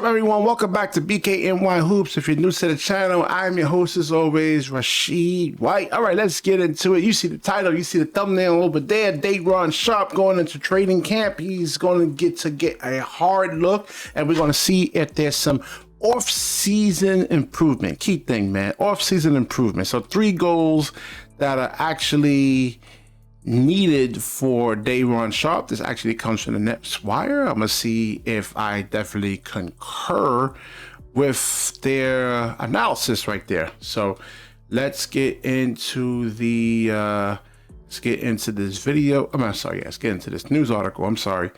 Everyone, welcome back to BKNY Hoops. If you're new to the channel, I'm your host as always, Rashid White. All right, let's get into it. You see the title, you see the thumbnail over there. Day'Ron Sharpe going into training camp. He's going to get a hard look, and we're going to see if there's some off-season improvement. Key thing, man, off-season improvement. So 3 goals that are actually needed for Day'Ron Sharpe. This actually comes from the Nets Wire. I'm gonna see if I definitely concur with their analysis right there. So let's get into the let's get into this video. Let's get into this news article. I'm sorry.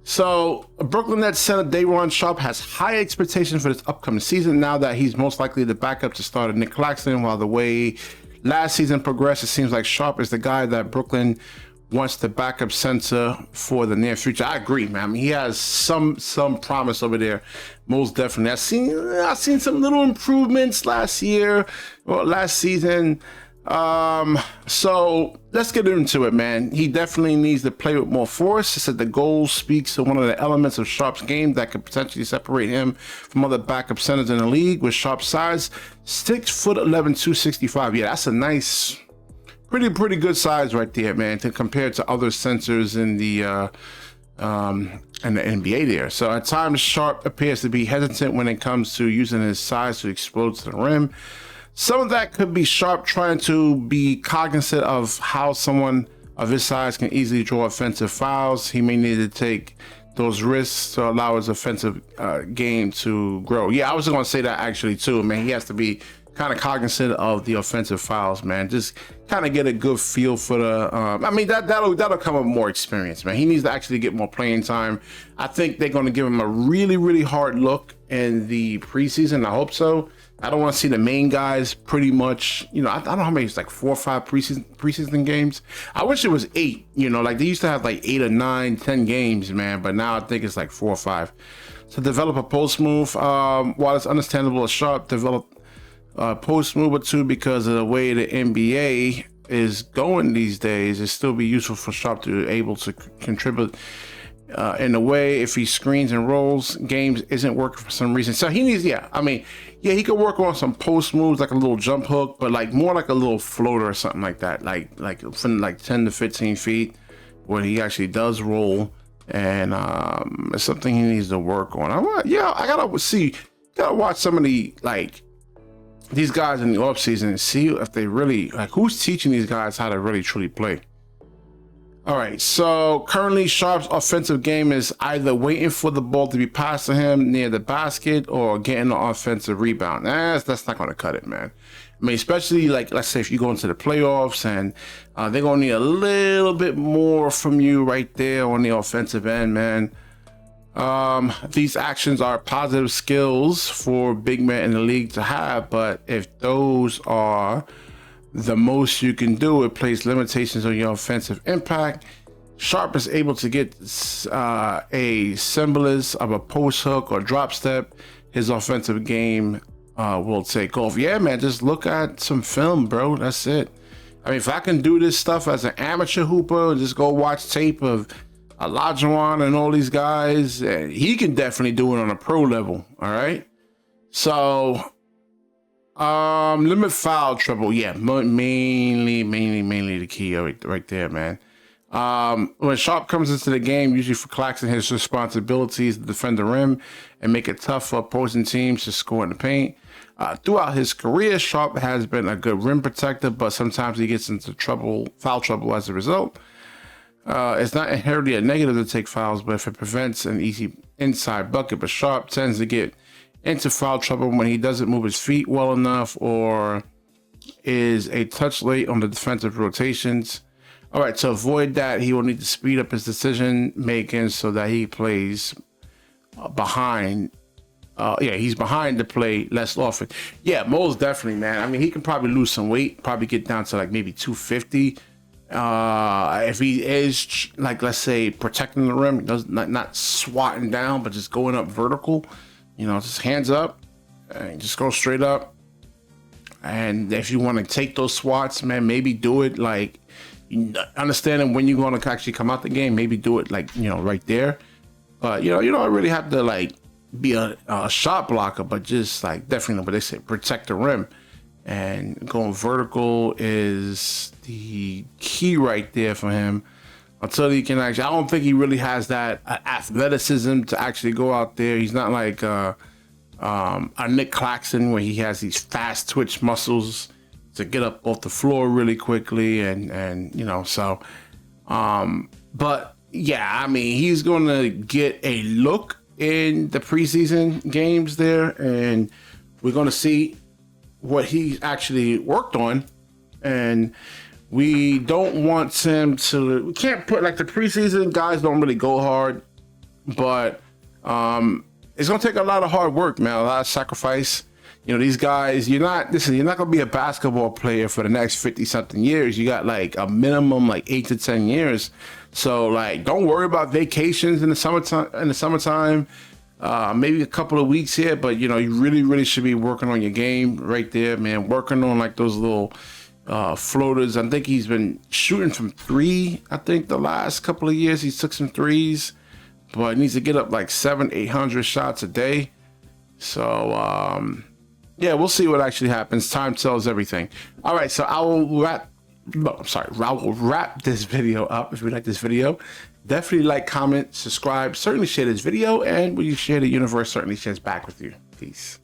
So Brooklyn Nets center Day'Ron Sharpe has high expectations for this upcoming season now that he's most likely the backup to starter Nick Claxton. While the way last season progressed, it seems like Sharpe is the guy that Brooklyn wants the backup center for the near future. I agree, man. I mean, he has some promise over there, most definitely. I've seen some little improvements last season. So let's get into it, man. He definitely needs to play with more force. He said the goal speaks to one of the elements of Sharpe's game that could potentially separate him from other backup centers in the league. With Sharpe's size, 6'11", 265. Yeah, that's a nice, pretty good size right there, man, to compare to other centers in the NBA there. So at times, Sharpe appears to be hesitant when it comes to using his size to explode to the rim. Some of that could be Sharpe trying to be cognizant of how someone of his size can easily draw offensive fouls. He may need to take those risks to allow his offensive game to grow. Yeah, I was going to say that actually too, man. He has to be kind of cognizant of the offensive fouls, man. Just kind of get a good feel for the. I mean, that'll come with more experience, man. He needs to actually get more playing time. I think they're going to give him a really hard look in the preseason. I hope so. I don't want to see the main guys pretty much, I don't know how many, it's like 4 or 5 preseason games. I wish it was 8, like they used to have like 8 or 9, 10 games, man. But now I think it's like 4 or 5. So develop a post move. While it's understandable, a Sharpe develop a post move or two because of the way the NBA is going these days. It still be useful for Sharpe to be able to contribute in a way if he screens and rolls games isn't working for some reason. So he needs, he could work on some post moves like a little jump hook, but like more like a little floater or something like that, like from like 10 to 15 feet when he actually does roll. And it's something he needs to work on. I gotta watch some of these guys in the off season and see if they really who's teaching these guys how to really truly play. All right, so currently Sharpe's offensive game is either waiting for the ball to be passed to him near the basket or getting an offensive rebound. That's not going to cut it, man. I mean, especially let's say if you go into the playoffs and they're going to need a little bit more from you right there on the offensive end, man. These actions are positive skills for big men in the league to have, but if those are the most you can do, it places limitations on your offensive impact. Sharpe is able to get a semblance of a post hook or drop step. His offensive game will take off. Yeah, man, just look at some film, bro. That's it. I mean, if I can do this stuff as an amateur hooper and just go watch tape of Olajuwon and all these guys, he can definitely do it on a pro level. All right. So limit foul trouble. Yeah, mainly the key right there, man. When Sharpe comes into the game, usually for Claxton, his responsibility is to defend the rim and make it tough for opposing teams to score in the paint. Throughout his career, Sharpe has been a good rim protector, but sometimes he gets into foul trouble as a result. It's not inherently a negative to take fouls, but if it prevents an easy inside bucket, but Sharpe tends to get into foul trouble when he doesn't move his feet well enough or is a touch late on the defensive rotations. All right, to avoid that, he will need to speed up his decision making so that he plays behind. He's behind the play less often. Yeah, most definitely, man. I mean, he can probably lose some weight, probably get down to maybe 250. If he is let's say protecting the rim, not swatting down, but just going up vertical. Just hands up and just go straight up. And if you want to take those swats, man, maybe do it understanding when you're going to actually come out the game, maybe do it right there. But you don't really have to be a shot blocker, but just like definitely what they say, protect the rim. And going vertical is the key right there for him. Until he can actually, I don't think he really has that athleticism to actually go out there. He's not like a Nick Claxton where he has these fast twitch muscles to get up off the floor really quickly, and you know, so but yeah, I mean, he's going to get a look in the preseason games there, and we're going to see what he actually worked on. And we don't want him to, we can't put, like, the preseason guys don't really go hard, but it's going to take a lot of hard work, man, a lot of sacrifice. You know, these guys, you're not going to be a basketball player for the next 50 something years. You got like a minimum like 8 to 10 years. So like, don't worry about vacations in the summertime, maybe a couple of weeks here, but you know, you really should be working on your game right there, man. Working on like those little floaters. I think he's been shooting from 3. I think the last couple of years he took some 3s, but he needs to get up like 700-800 shots a day. So yeah, we'll see what actually happens. Time tells everything. All right, so I will wrap this video up. If you like this video, definitely like, comment, subscribe, certainly share this video, and when you share, the universe certainly shares back with you. Peace.